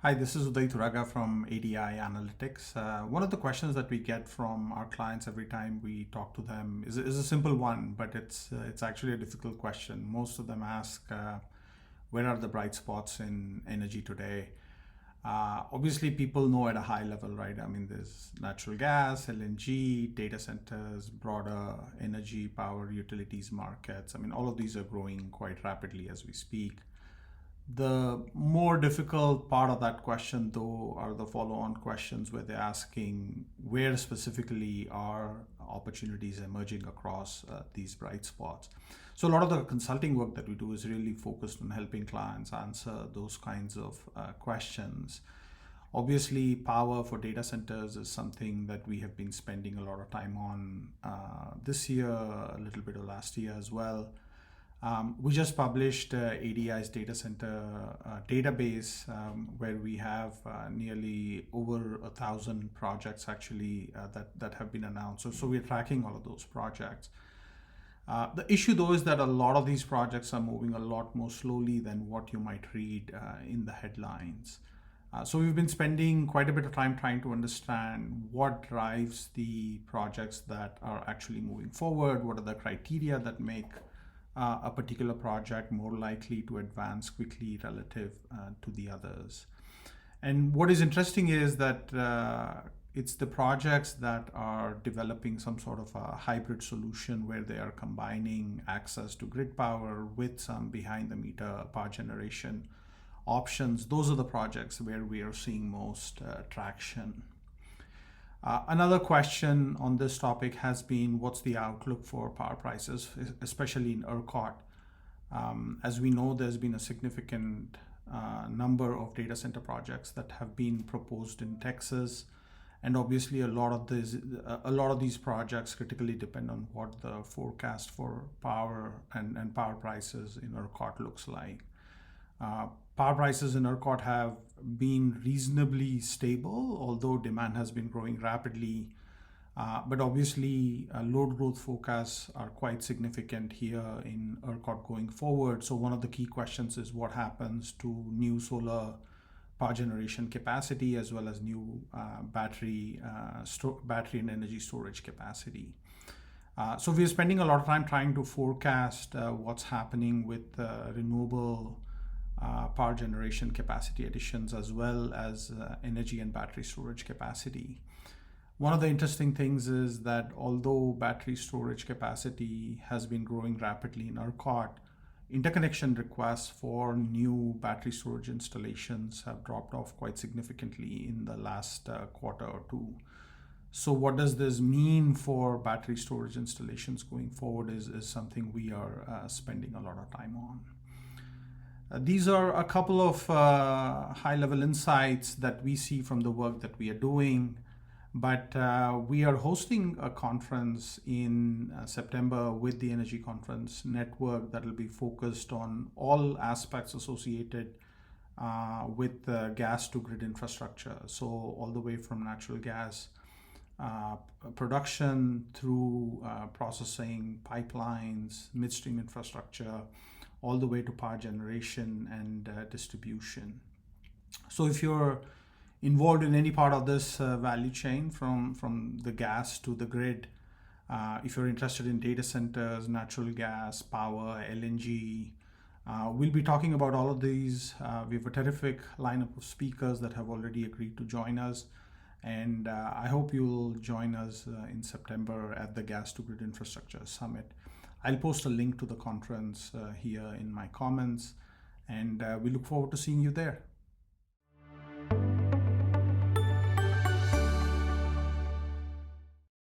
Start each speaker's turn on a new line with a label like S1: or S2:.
S1: Hi, this is Uday Turaga from ADI Analytics. One of the questions that we get from our clients every time we talk to them is a simple one, but it's actually a difficult question. Most of them ask, where are the bright spots in energy today? Obviously, people know at a high level, right? I mean, there's natural gas, LNG, data centers, broader energy, power, utilities markets. I mean, all of these are growing quite rapidly as we speak. The more difficult part of that question, though, are the follow on questions where they're asking where specifically are opportunities emerging across these bright spots. So, a lot of the consulting work that we do is really focused on helping clients answer those kinds of questions. Obviously, power for data centers is something that we have been spending a lot of time on this year, a little bit of last year as well. We just published ADI's data center database, where we have nearly over 1,000 projects actually that have been announced. So we're tracking all of those projects. The issue, though, is that a lot of these projects are moving a lot more slowly than what you might read in the headlines. So we've been spending quite a bit of time trying to understand what drives the projects that are actually moving forward. What are the criteria that make a particular project more likely to advance quickly relative to the others. And what is interesting is that it's the projects that are developing some sort of a hybrid solution where they are combining access to grid power with some behind the meter power generation options. Those are the projects where we are seeing most traction. Another question on this topic has been what's the outlook for power prices, especially in ERCOT? As we know, there's been a significant number of data center projects that have been proposed in Texas, and obviously a lot of these projects critically depend on what the forecast for power and power prices in ERCOT looks like. Power prices in ERCOT have been reasonably stable, although demand has been growing rapidly. But obviously, load growth forecasts are quite significant here in ERCOT going forward. So one of the key questions is what happens to new solar power generation capacity as well as new battery and energy storage capacity. So we're spending a lot of time trying to forecast what's happening with renewable power generation capacity additions as well as energy and battery storage capacity. One of the interesting things is that although battery storage capacity has been growing rapidly in ERCOT, interconnection requests for new battery storage installations have dropped off quite significantly in the last quarter or two. So what does this mean for battery storage installations going forward is something we are spending a lot of time on. These are a couple of high-level insights that we see from the work that we are doing, but we are hosting a conference in September with the Energy Conference Network that will be focused on all aspects associated with gas to grid infrastructure. So all the way from natural gas production through processing, pipelines, midstream infrastructure, all the way to power generation and distribution. So if you're involved in any part of this value chain from the gas to the grid, if you're interested in data centers, natural gas, power, LNG, we'll be talking about all of these. We have a terrific lineup of speakers that have already agreed to join us. And I hope you'll join us in September at the Gas to Grid Infrastructure Summit. I'll post a link to the conference here in my comments, and we look forward to seeing you there.